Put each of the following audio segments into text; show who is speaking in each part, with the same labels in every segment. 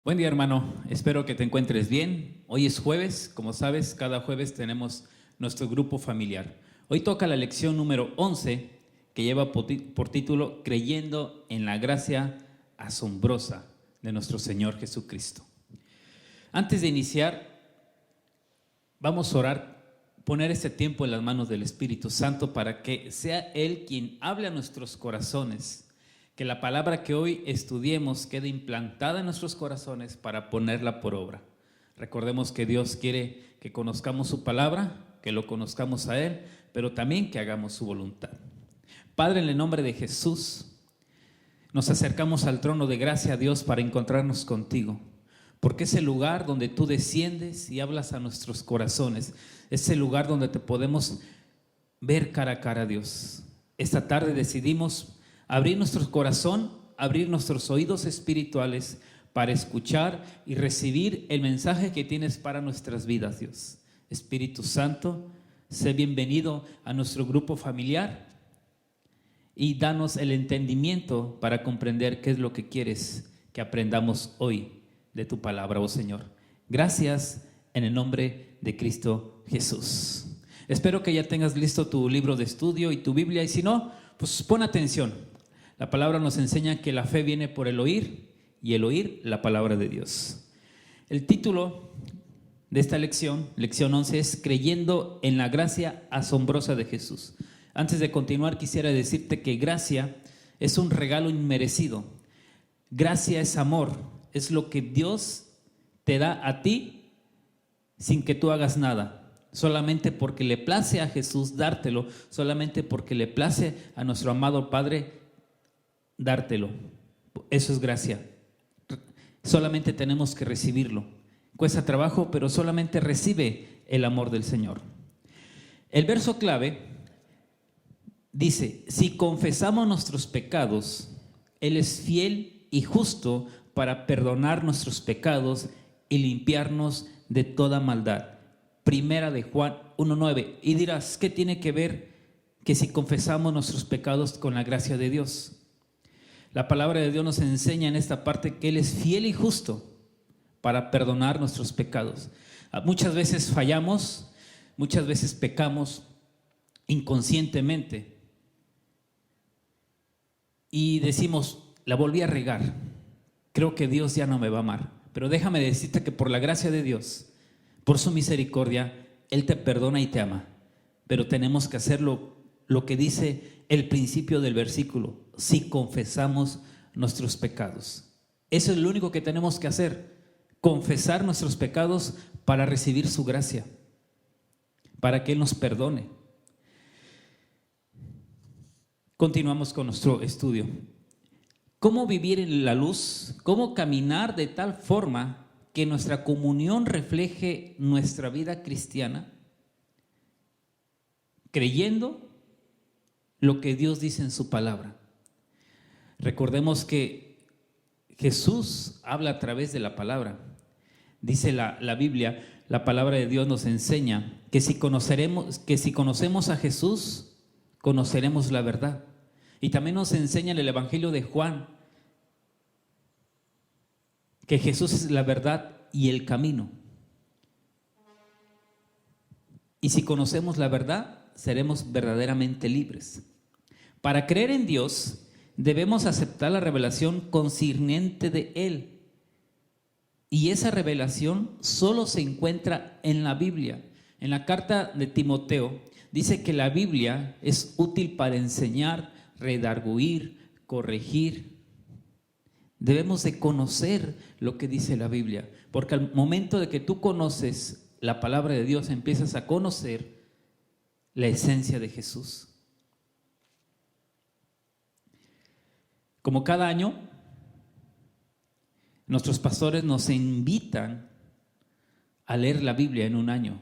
Speaker 1: Buen día, hermano. Espero que te encuentres bien. Hoy es jueves. Como sabes, cada jueves tenemos nuestro grupo familiar. Hoy toca la lección número 11, que lleva por título Creyendo en la gracia asombrosa de nuestro Señor Jesucristo. Antes de iniciar, vamos a orar, poner este tiempo en las manos del Espíritu Santo para que sea Él quien hable a nuestros corazones. Que la palabra que hoy estudiemos quede implantada en nuestros corazones para ponerla por obra. Recordemos que Dios quiere que conozcamos su palabra, que lo conozcamos a Él, pero también que hagamos su voluntad. Padre, en el nombre de Jesús, nos acercamos al trono de gracia, Dios, para encontrarnos contigo. Porque es el lugar donde tú desciendes y hablas a nuestros corazones. Es el lugar donde te podemos ver cara a cara, Dios. Esta tarde decidimos abrir nuestro corazón, abrir nuestros oídos espirituales para escuchar y recibir el mensaje que tienes para nuestras vidas, Dios. Espíritu Santo, sé bienvenido a nuestro grupo familiar y danos el entendimiento para comprender qué es lo que quieres que aprendamos hoy de tu palabra, oh Señor. Gracias en el nombre de Cristo Jesús. Espero que ya tengas listo tu libro de estudio y tu Biblia, y si no, pues pon atención. La palabra nos enseña que la fe viene por el oír y el oír la palabra de Dios. El título de esta lección, lección 11, es Creyendo en la gracia asombrosa de Jesús. Antes de continuar, quisiera decirte que gracia es un regalo inmerecido. Gracia es amor, es lo que Dios te da a ti sin que tú hagas nada. Solamente porque le place a Jesús dártelo, solamente porque le place a nuestro amado Padre dártelo. Eso es gracia. Solamente tenemos que recibirlo. Cuesta trabajo, pero solamente recibe el amor del Señor. El verso clave dice: si confesamos nuestros pecados, Él es fiel y justo para perdonar nuestros pecados y limpiarnos de toda maldad. Primera de Juan 1:9. Y dirás, ¿qué tiene que ver que si confesamos nuestros pecados con la gracia de Dios? La palabra de Dios nos enseña en esta parte que Él es fiel y justo para perdonar nuestros pecados. Muchas veces fallamos, muchas veces pecamos inconscientemente y decimos, la volví a regar, creo que Dios ya no me va a amar. Pero déjame decirte que por la gracia de Dios, por su misericordia, Él te perdona y te ama. Pero tenemos que hacer lo que dice el principio del versículo: si confesamos nuestros pecados. Eso es lo único que tenemos que hacer: confesar nuestros pecados para recibir su gracia, para que Él nos perdone. Continuamos con nuestro estudio. ¿Cómo vivir en la luz? ¿Cómo caminar de tal forma que nuestra comunión refleje nuestra vida cristiana? Creyendo lo que Dios dice en su palabra. Recordemos que Jesús habla a través de la palabra. Dice la Biblia, la palabra de Dios nos enseña que si conocemos a Jesús, conoceremos la verdad. Y también nos enseña en el Evangelio de Juan que Jesús es la verdad y el camino. Y si conocemos la verdad, seremos verdaderamente libres. Para creer en Dios, debemos aceptar la revelación concerniente de Él. Y esa revelación solo se encuentra en la Biblia. En la carta de Timoteo dice que la Biblia es útil para enseñar, redarguir, corregir. Debemos de conocer lo que dice la Biblia, porque al momento de que tú conoces la palabra de Dios, empiezas a conocer la esencia de Jesús. Como cada año, nuestros pastores nos invitan a leer la Biblia en un año.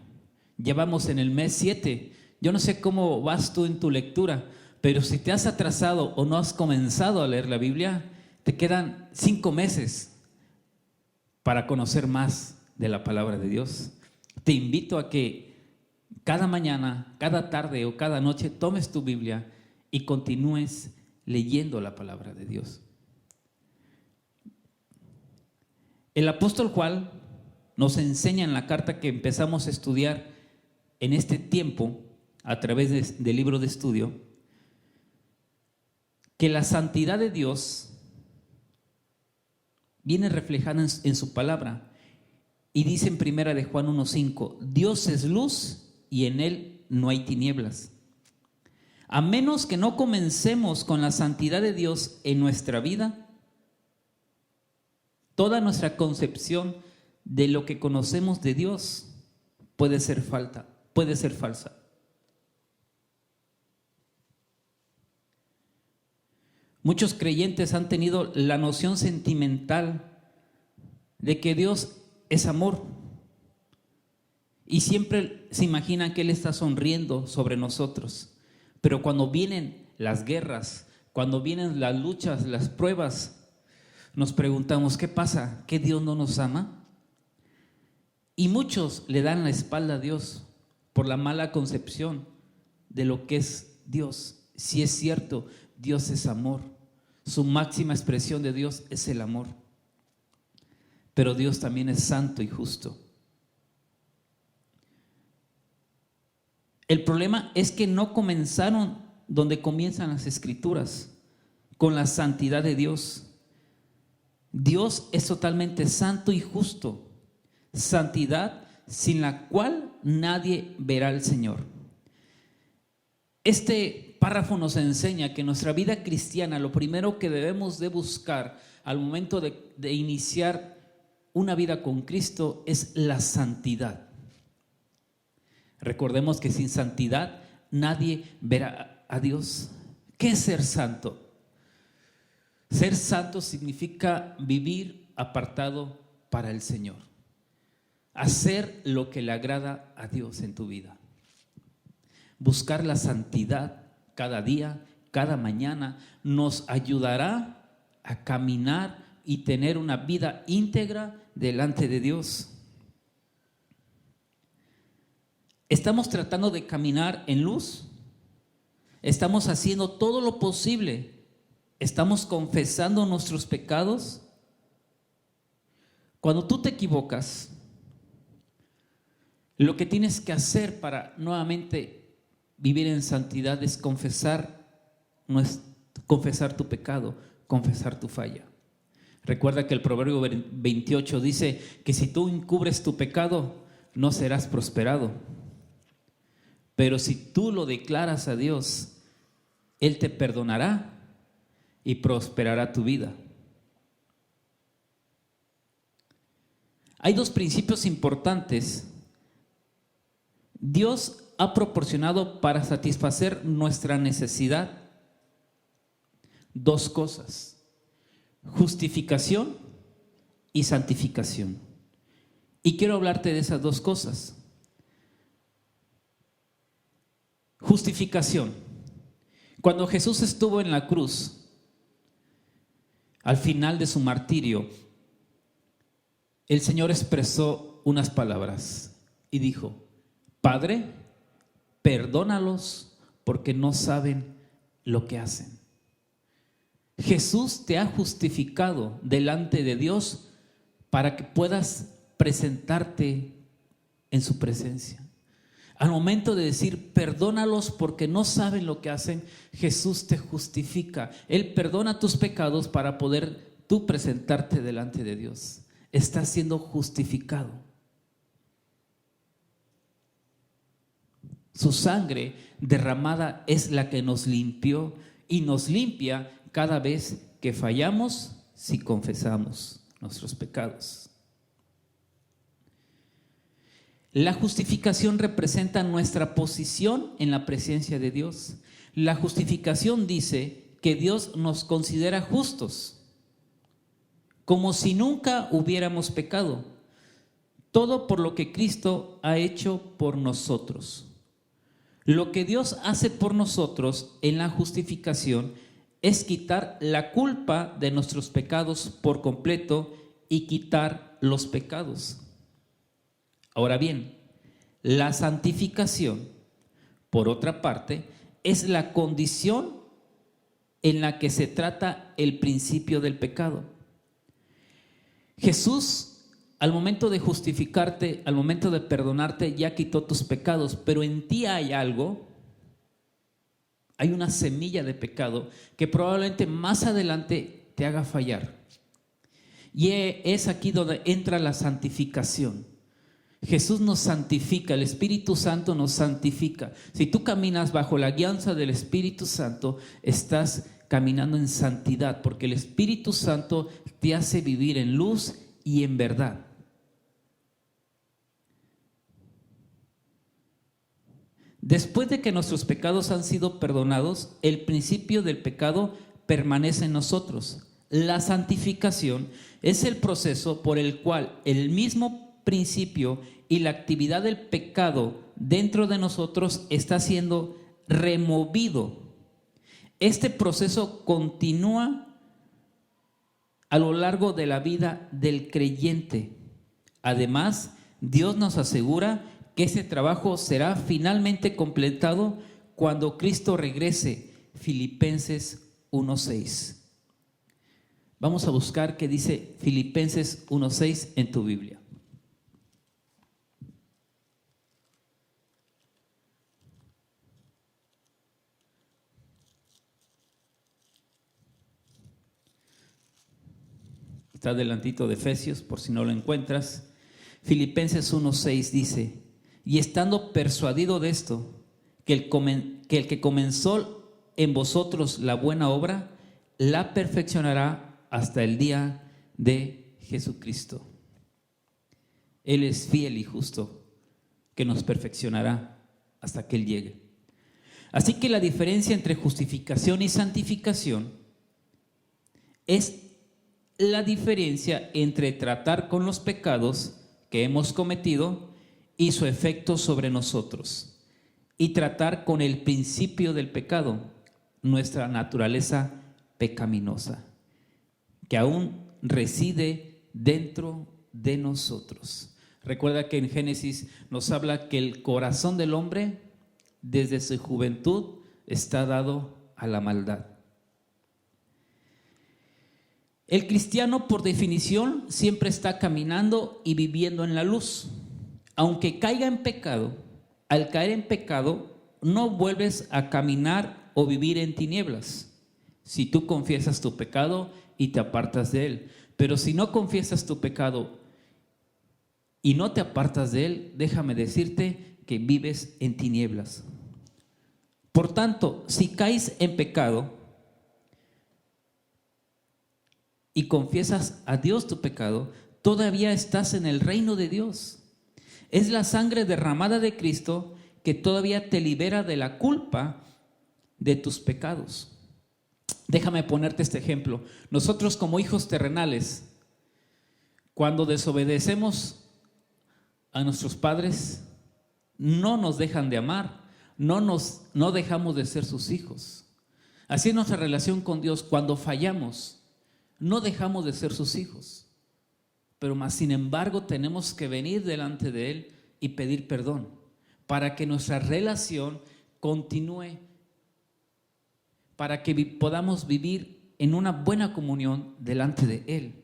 Speaker 1: Ya vamos en el mes 7. Yo no sé cómo vas tú en tu lectura, pero si te has atrasado o no has comenzado a leer la Biblia, te quedan 5 meses para conocer más de la palabra de Dios. Te invito a que cada mañana, cada tarde o cada noche tomes tu Biblia y continúes leyendo la palabra de Dios. El apóstol Juan nos enseña en la carta que empezamos a estudiar en este tiempo, a través del libro de estudio, que la santidad de Dios viene reflejada en su palabra. Y dice en primera de Juan 1:5, Dios es luz y en él no hay tinieblas. A menos que no comencemos con la santidad de Dios en nuestra vida, toda nuestra concepción de lo que conocemos de Dios puede ser falsa. Muchos creyentes han tenido la noción sentimental de que Dios es amor y siempre se imaginan que Él está sonriendo sobre nosotros. Pero cuando vienen las guerras, cuando vienen las luchas, las pruebas, nos preguntamos, ¿qué pasa? ¿Que Dios no nos ama? Y muchos le dan la espalda a Dios por la mala concepción de lo que es Dios. Si es cierto, Dios es amor. Su máxima expresión de Dios es el amor. Pero Dios también es santo y justo. El problema es que no comenzaron donde comienzan las Escrituras, con la santidad de Dios. Dios es totalmente santo y justo, santidad sin la cual nadie verá al Señor. Este párrafo nos enseña que en nuestra vida cristiana lo primero que debemos de buscar al momento de iniciar una vida con Cristo es la santidad. Recordemos que sin santidad nadie verá a Dios. ¿Qué es ser santo? Ser santo significa vivir apartado para el Señor. Hacer lo que le agrada a Dios en tu vida. Buscar la santidad cada día, cada mañana, nos ayudará a caminar y tener una vida íntegra delante de Dios. ¿Estamos tratando de caminar en luz? ¿Estamos haciendo todo lo posible? ¿Estamos confesando nuestros pecados? Cuando tú te equivocas, lo que tienes que hacer para nuevamente vivir en santidad es confesar tu pecado, confesar tu falla. Recuerda que el Proverbio 28 dice que si tú encubres tu pecado, no serás prosperado. Pero si tú lo declaras a Dios, Él te perdonará y prosperará tu vida. Hay dos principios importantes. Dios ha proporcionado para satisfacer nuestra necesidad dos cosas: justificación y santificación. Y quiero hablarte de esas dos cosas. Justificación. Cuando Jesús estuvo en la cruz, al final de su martirio, el Señor expresó unas palabras y dijo: Padre, perdónalos porque no saben lo que hacen. Jesús te ha justificado delante de Dios para que puedas presentarte en su presencia. Al momento de decir perdónalos porque no saben lo que hacen, Jesús te justifica. Él perdona tus pecados para poder tú presentarte delante de Dios. Estás siendo justificado. Su sangre derramada es la que nos limpió y nos limpia cada vez que fallamos si confesamos nuestros pecados. La justificación representa nuestra posición en la presencia de Dios. La justificación dice que Dios nos considera justos, como si nunca hubiéramos pecado. Todo por lo que Cristo ha hecho por nosotros. Lo que Dios hace por nosotros en la justificación es quitar la culpa de nuestros pecados por completo y quitar los pecados. Ahora bien, la santificación, por otra parte, es la condición en la que se trata el principio del pecado. Jesús, al momento de justificarte, al momento de perdonarte, ya quitó tus pecados, pero en ti hay algo, hay una semilla de pecado que probablemente más adelante te haga fallar. Y es aquí donde entra la santificación. Jesús nos santifica, el Espíritu Santo nos santifica. Si tú caminas bajo la guianza del Espíritu Santo, estás caminando en santidad, porque el Espíritu Santo te hace vivir en luz y en verdad. Después de que nuestros pecados han sido perdonados, el principio del pecado permanece en nosotros. La santificación es el proceso por el cual el mismo principio y la actividad del pecado dentro de nosotros está siendo removido. Este proceso continúa a lo largo de la vida del creyente. Además, Dios nos asegura que ese trabajo será finalmente completado cuando Cristo regrese. Filipenses 1:6. Vamos a buscar qué dice Filipenses 1:6 en tu Biblia. Está adelantito de Efesios, por si no lo encuentras. Filipenses 1:6 dice: y estando persuadido de esto, que el que comenzó en vosotros la buena obra, la perfeccionará hasta el día de Jesucristo. Él es fiel y justo, que nos perfeccionará hasta que Él llegue. Así que la diferencia entre justificación y santificación es la diferencia entre tratar con los pecados que hemos cometido y su efecto sobre nosotros, y tratar con el principio del pecado, nuestra naturaleza pecaminosa, que aún reside dentro de nosotros. Recuerda que en Génesis nos habla que el corazón del hombre desde su juventud está dado a la maldad. El cristiano, por definición, siempre está caminando y viviendo en la luz. Aunque caiga en pecado, al caer en pecado, no vuelves a caminar o vivir en tinieblas. Si tú confiesas tu pecado y te apartas de él. Pero si no confiesas tu pecado y no te apartas de él, déjame decirte que vives en tinieblas. Por tanto, si caes en pecado y confiesas a Dios tu pecado, todavía estás en el reino de Dios. Es la sangre derramada de Cristo que todavía te libera de la culpa de tus pecados. Déjame ponerte este ejemplo. Nosotros, como hijos terrenales, cuando desobedecemos a nuestros padres, no nos dejan de amar, no dejamos de ser sus hijos. Así es nuestra relación con Dios. Cuando fallamos, no dejamos de ser sus hijos. Pero más sin embargo tenemos que venir delante de Él y pedir perdón para que nuestra relación continúe, para que podamos vivir en una buena comunión delante de Él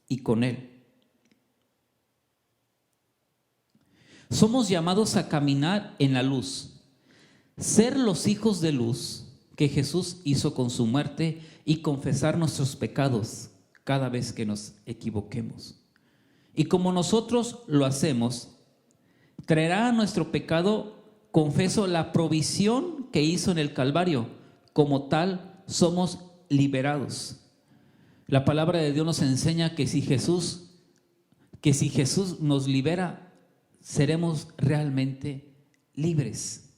Speaker 1: y con Él. Somos llamados a caminar en la luz, ser los hijos de luz que Jesús hizo con su muerte y confesar nuestros pecados cada vez que nos equivoquemos. Y como nosotros lo hacemos, traerá a nuestro pecado, confeso, la provisión que hizo en el Calvario. Como tal, somos liberados. La palabra de Dios nos enseña que si Jesús nos libera, seremos realmente libres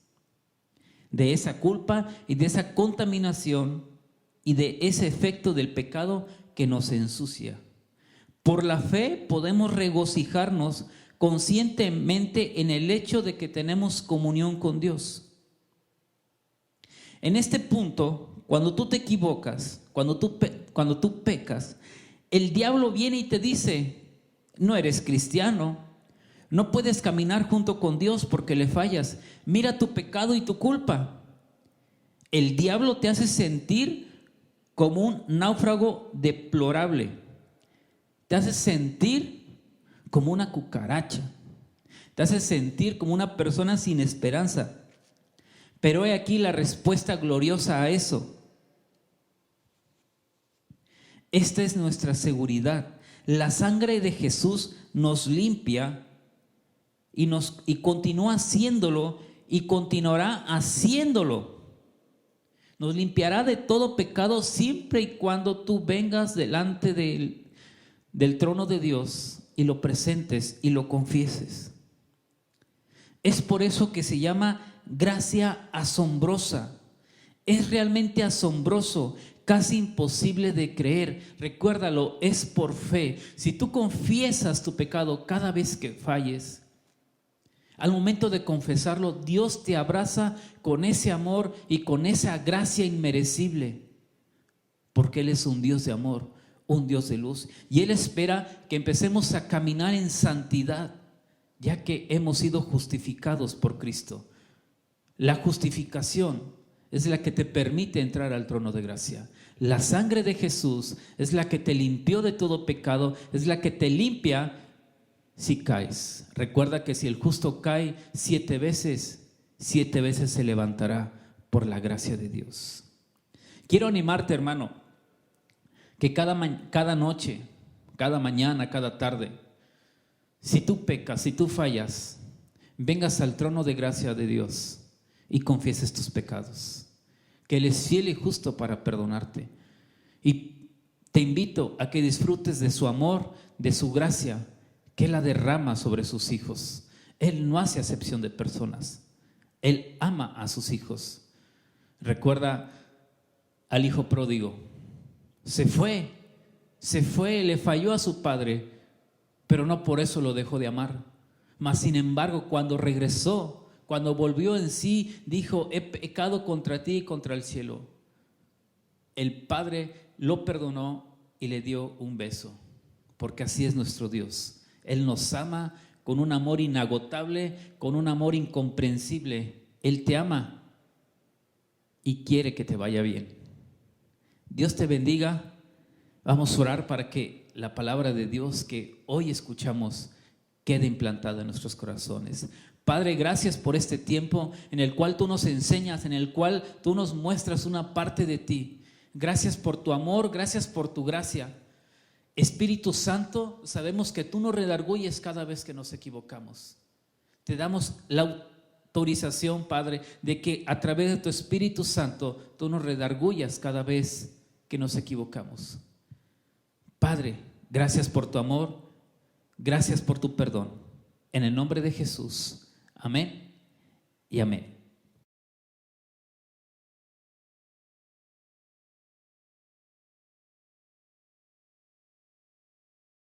Speaker 1: de esa culpa y de esa contaminación y de ese efecto del pecado que nos ensucia. Por la fe podemos regocijarnos conscientemente en el hecho de que tenemos comunión con Dios. En este punto, cuando tú te equivocas, cuando tú pecas, el diablo viene y te dice: no eres cristiano, no puedes caminar junto con Dios porque le fallas. Mira tu pecado y tu culpa. El diablo te hace sentir como un náufrago deplorable. te hace sentir como una cucaracha, te hace sentir como una persona sin esperanza. Pero he aquí la respuesta gloriosa a eso. Esta es nuestra seguridad. La sangre de Jesús nos limpia y continúa haciéndolo y continuará haciéndolo. Nos limpiará de todo pecado siempre y cuando tú vengas delante del trono de Dios y lo presentes y lo confieses. Es por eso que se llama gracia asombrosa. Es realmente asombroso, casi imposible de creer. Recuérdalo, es por fe. Si tú confiesas tu pecado cada vez que falles, al momento de confesarlo, Dios te abraza con ese amor y con esa gracia inmerecible, porque Él es un Dios de amor, un Dios de luz, y Él espera que empecemos a caminar en santidad, ya que hemos sido justificados por Cristo. La justificación es la que te permite entrar al trono de gracia. La sangre de Jesús es la que te limpió de todo pecado, es la que te limpia si caes. Recuerda que si el justo cae 7 veces, 7 veces se levantará por la gracia de Dios. Quiero animarte, hermano, que cada noche, cada mañana, cada tarde, si tú pecas, si tú fallas, vengas al trono de gracia de Dios y confieses tus pecados, que Él es fiel y justo para perdonarte. Y te invito a que disfrutes de su amor, de su gracia, que Él la derrama sobre sus hijos. Él no hace acepción de personas. Él ama a sus hijos. Recuerda al hijo pródigo. Se fue, le falló a su padre, pero no por eso lo dejó de amar. Mas sin embargo, cuando regresó, cuando volvió en sí, dijo: he pecado contra ti y contra el cielo. El padre lo perdonó y le dio un beso, porque así es nuestro Dios. Él nos ama con un amor inagotable, con un amor incomprensible. Él te ama y quiere que te vaya bien. Dios te bendiga. Vamos a orar para que la palabra de Dios que hoy escuchamos quede implantada en nuestros corazones. Padre, gracias por este tiempo en el cual tú nos enseñas, en el cual tú nos muestras una parte de ti. Gracias por tu amor, gracias por tu gracia. Espíritu Santo, sabemos que tú nos redarguyes cada vez que nos equivocamos. Te damos la autorización, Padre, de que a través de tu Espíritu Santo tú nos redarguyas cada vez que nos equivocamos. Padre, gracias por tu amor, gracias por tu perdón. En el nombre de Jesús, amén y amén.